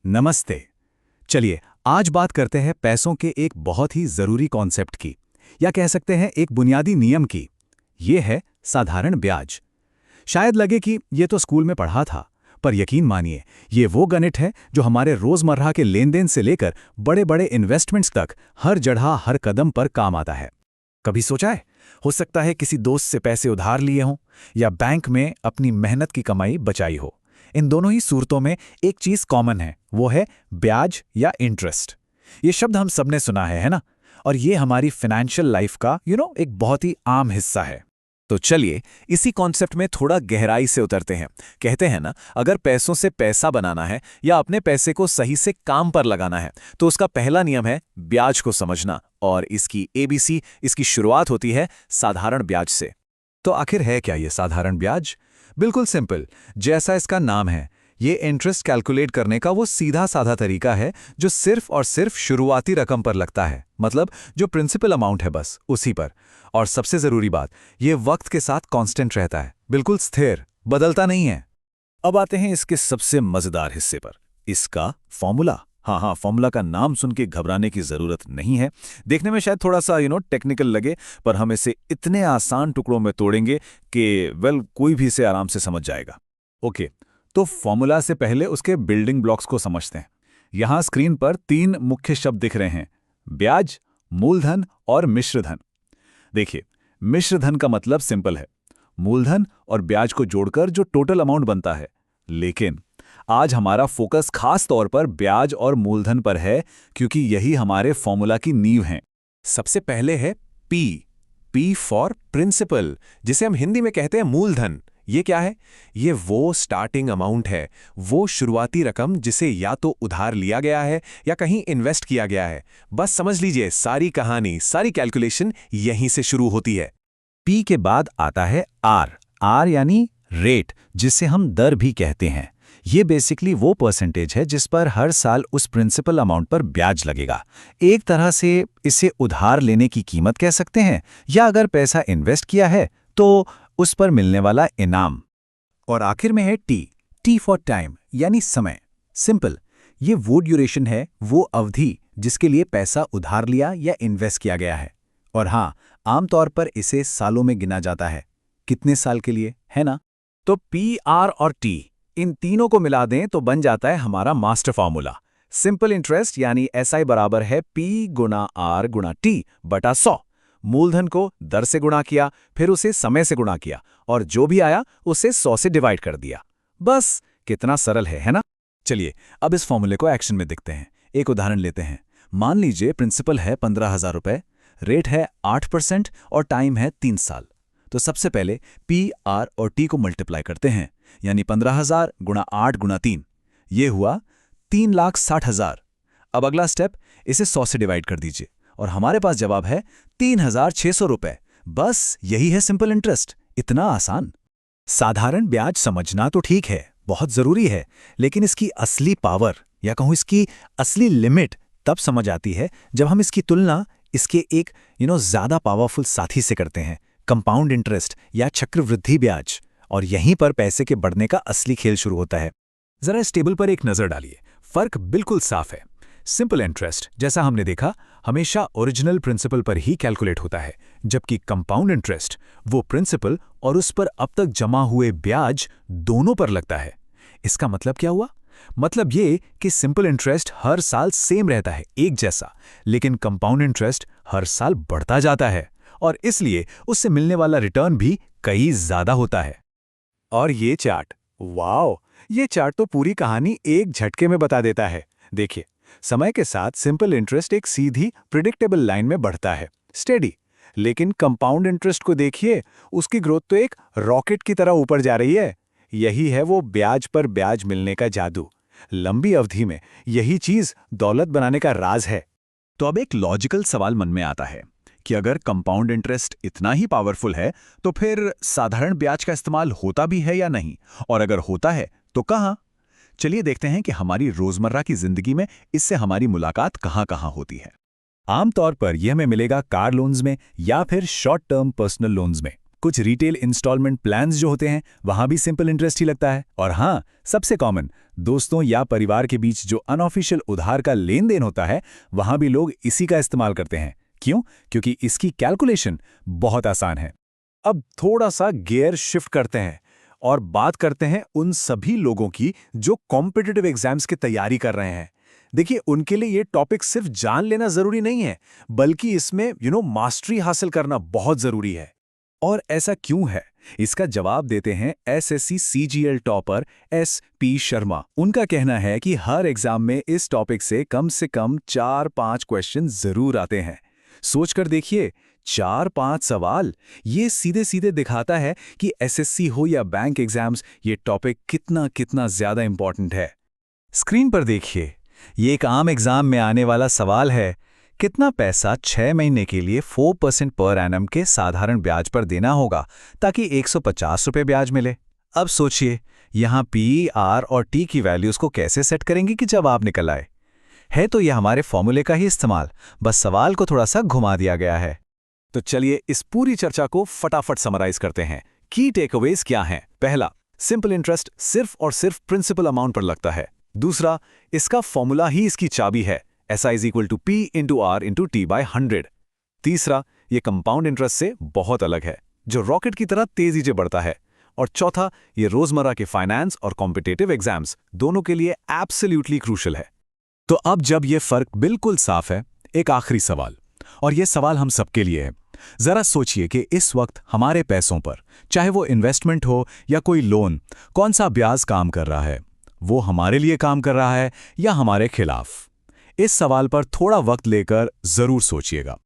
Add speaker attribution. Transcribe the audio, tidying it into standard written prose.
Speaker 1: नमस्ते। चलिए आज बात करते हैं पैसों के एक बहुत ही जरूरी कॉन्सेप्ट की, या कह सकते हैं एक बुनियादी नियम की। ये है साधारण ब्याज। शायद लगे कि ये तो स्कूल में पढ़ा था, पर यकीन मानिए ये वो गणित है जो हमारे रोजमर्रा के लेन देन से लेकर बड़े बड़े इन्वेस्टमेंट्स तक हर जगह हर कदम पर काम आता है। कभी सोचा है, हो सकता है किसी दोस्त से पैसे उधार लिए हों या बैंक में अपनी मेहनत की कमाई बचाई हो। इन दोनों ही सूरतों में एक चीज कॉमन है, वो है ब्याज या इंटरेस्ट। ये शब्द हम सबने सुना है ना? और ये हमारी फाइनेंशियल लाइफ का एक बहुत ही आम हिस्सा है। तो चलिए इसी कॉन्सेप्ट में थोड़ा गहराई से उतरते हैं। कहते हैं ना, अगर पैसों से पैसा बनाना है या अपने पैसे को सही से काम पर लगाना है तो उसका पहला नियम है ब्याज को समझना। और इसकी एबीसी, इसकी शुरुआत होती है साधारण ब्याज से। तो आखिर है क्या ये साधारण ब्याज? बिल्कुल सिंपल, जैसा इसका नाम है। ये इंटरेस्ट कैलकुलेट करने का वो सीधा साधा तरीका है जो सिर्फ और सिर्फ शुरुआती रकम पर लगता है, मतलब जो प्रिंसिपल अमाउंट है बस उसी पर। और सबसे जरूरी बात, ये वक्त के साथ कांस्टेंट रहता है, बिल्कुल स्थिर, बदलता नहीं है। अब आते हैं इसके सबसे मजेदार हिस्से पर, इसका फॉर्मूला। हाँ, फॉर्मूला का नाम सुन के घबराने की जरूरत नहीं है। देखने में शायद थोड़ा सा टेक्निकल लगे, पर हम इसे इतने आसान टुकड़ों में तोड़ेंगे कि कोई भी इसे आराम से समझ जाएगा। ओके, तो फॉर्मूला से पहले उसके बिल्डिंग ब्लॉक्स को समझते हैं। यहां स्क्रीन पर 3 मुख्य शब्द दिख रहे हैं, ब्याज, मूलधन और मिश्रधन। देखिए, मिश्रधन का मतलब सिंपल है, मूलधन और ब्याज को जोड़कर जो टोटल अमाउंट बनता है। लेकिन आज हमारा फोकस खास तौर पर ब्याज और मूलधन पर है, क्योंकि यही हमारे फॉर्मूला की नींव है। सबसे पहले है पी फॉर प्रिंसिपल, जिसे हम हिंदी में कहते हैं मूलधन। ये क्या है? ये वो स्टार्टिंग अमाउंट है, वो शुरुआती रकम जिसे या तो उधार लिया गया है या कहीं इन्वेस्ट किया गया है। बस समझ लीजिए, सारी कहानी, सारी कैलकुलेशन यहीं से शुरू होती है। पी के बाद आता है आर यानी रेट, जिसे हम दर भी कहते हैं। ये बेसिकली वो परसेंटेज है जिस पर हर साल उस प्रिंसिपल अमाउंट पर ब्याज लगेगा। एक तरह से इसे उधार लेने की कीमत कह सकते हैं, या अगर पैसा इन्वेस्ट किया है तो उस पर मिलने वाला इनाम। और आखिर में है टी फॉर टाइम यानी समय। सिंपल, ये वो ड्यूरेशन है, वो अवधि जिसके लिए पैसा उधार लिया या इन्वेस्ट किया गया है। और हाँ, आमतौर पर इसे सालों में गिना जाता है, कितने साल के लिए, है ना? तो पी, आर और टी, इन तीनों को मिला दें तो बन जाता है हमारा मास्टर फॉर्मूला। सिंपल इंटरेस्ट यानी एसआई बराबर है पी गुना आर गुना टी बटा 100। मूलधन को दर से गुणा किया, फिर उसे समय से गुणा किया, और जो भी आया उसे 100 से डिवाइड कर दिया। बस, कितना सरल है ना? चलिए अब इस फॉर्मूले को एक्शन में देखते हैं। एक उदाहरण लेते हैं। मान लीजिए प्रिंसिपल है 15,000 रुपए, रेट है 8% और टाइम है 3 साल। तो सबसे पहले पी, आर और टी को मल्टीप्लाई करते हैं, यानी 15,000 गुणा 8 गुणा 3, ये हुआ 3,60,000। अब अगला स्टेप, इसे 100 से डिवाइड कर दीजिए और हमारे पास जवाब है 3,600 रुपए। बस यही है सिंपल इंटरेस्ट, इतना आसान। साधारण ब्याज समझना तो ठीक है, बहुत जरूरी है, लेकिन इसकी असली पावर या कहूं इसकी असली लिमिट तब समझ आती है जब हम इसकी तुलना इसके एक ज्यादा पावरफुल साथी से करते हैं, कंपाउंड इंटरेस्ट या चक्रवृद्धि ब्याज। और यहीं पर पैसे के बढ़ने का असली खेल शुरू होता है। जरा इस टेबल पर एक नजर डालिए, फर्क बिल्कुल साफ है। सिंपल इंटरेस्ट, जैसा हमने देखा, हमेशा ओरिजिनल प्रिंसिपल पर ही कैलकुलेट होता है, जबकि कंपाउंड इंटरेस्ट वो प्रिंसिपल और उस पर अब तक जमा हुए ब्याज दोनों पर लगता है। इसका मतलब क्या हुआ? मतलब ये कि सिंपल इंटरेस्ट हर साल सेम रहता है, एक जैसा, लेकिन कंपाउंड इंटरेस्ट हर साल बढ़ता जाता है, और इसलिए उससे मिलने वाला रिटर्न भी कई ज्यादा होता है। और ये चार्ट, वाओ, ये चार्ट तो पूरी कहानी एक झटके में बता देता है। देखिए, समय के साथ सिंपल इंटरेस्ट एक सीधी प्रिडिक्टेबल लाइन में बढ़ता है, स्टेडी। लेकिन कंपाउंड इंटरेस्ट को देखिए, उसकी ग्रोथ तो एक रॉकेट की तरह ऊपर जा रही है। यही है वो ब्याज पर ब्याज मिलने का जादू। लंबी अवधि में यही चीज दौलत बनाने का राज है। तो अब एक लॉजिकल सवाल मन में आता है कि अगर कंपाउंड इंटरेस्ट इतना ही पावरफुल है तो फिर साधारण ब्याज का इस्तेमाल होता भी है या नहीं, और अगर होता है तो कहां? चलिए देखते हैं कि हमारी रोजमर्रा की जिंदगी में इससे हमारी मुलाकात कहां-कहां होती है। आमतौर पर यह हमें मिलेगा कार लोन्स में या फिर शॉर्ट टर्म पर्सनल लोन्स में। कुछ रिटेल इंस्टॉलमेंट प्लान्स जो होते हैं वहां भी सिंपल इंटरेस्ट ही लगता है। और हाँ, सबसे कॉमन, दोस्तों या परिवार के बीच जो अनऑफिशियल उधार का लेन देन होता है वहां भी लोग इसी का इस्तेमाल करते हैं। क्यों? क्योंकि इसकी कैलकुलेशन बहुत आसान है। अब थोड़ा सा गियर शिफ्ट करते हैं और बात करते हैं उन सभी लोगों की जो कॉम्पिटिटिव एग्जाम्स की तैयारी कर रहे हैं। देखिए, उनके लिए ये टॉपिक सिर्फ जान लेना जरूरी नहीं है, बल्कि इसमें मास्टरी हासिल करना बहुत जरूरी है। और ऐसा क्यों है? इसका जवाब देते हैं SSC CGL topper SP. Sharma. उनका कहना है कि हर एग्जाम में इस टॉपिक से कम 4-5 क्वेश्चन जरूर आते हैं। सोचकर देखिए, 4-5 सवाल, ये सीधे सीधे दिखाता है कि एसएससी हो या बैंक एग्जाम्स, ये टॉपिक कितना ज्यादा इंपॉर्टेंट है। स्क्रीन पर देखिए, ये एक आम एग्जाम में आने वाला सवाल है, कितना पैसा 6 महीने के लिए 4% पर एनम के साधारण ब्याज पर देना होगा ताकि 150 रुपये ब्याज मिले। अब सोचिए, यहाँ पी, आर और टी की वैल्यूज को कैसे सेट करेंगे कि जवाब निकल आए। है तो यह हमारे फॉर्मूले का ही इस्तेमाल, बस सवाल को थोड़ा सा घुमा दिया गया है। तो चलिए इस पूरी चर्चा को फटाफट समराइज करते हैं। की टेकअवेज क्या हैं? पहला, सिंपल इंटरेस्ट सिर्फ और सिर्फ प्रिंसिपल अमाउंट पर लगता है। दूसरा, इसका फॉर्मूला ही इसकी चाबी है, SI = P × R × T/100। तीसरा, ये कंपाउंड इंटरेस्ट से बहुत अलग है, जो रॉकेट की तरह तेजी से बढ़ता है। और चौथा, ये रोजमर्रा के फाइनेंस और कॉम्पिटिटिव एग्जाम्स दोनों के लिए एब्सोल्युटली क्रूशियल है। तो अब जब ये फर्क बिल्कुल साफ है, एक आखिरी सवाल, और ये सवाल हम सबके लिए है। जरा सोचिए कि इस वक्त हमारे पैसों पर, चाहे वो इन्वेस्टमेंट हो या कोई लोन, कौन सा ब्याज काम कर रहा है? वो हमारे लिए काम कर रहा है या हमारे खिलाफ? इस सवाल पर थोड़ा वक्त लेकर जरूर सोचिएगा।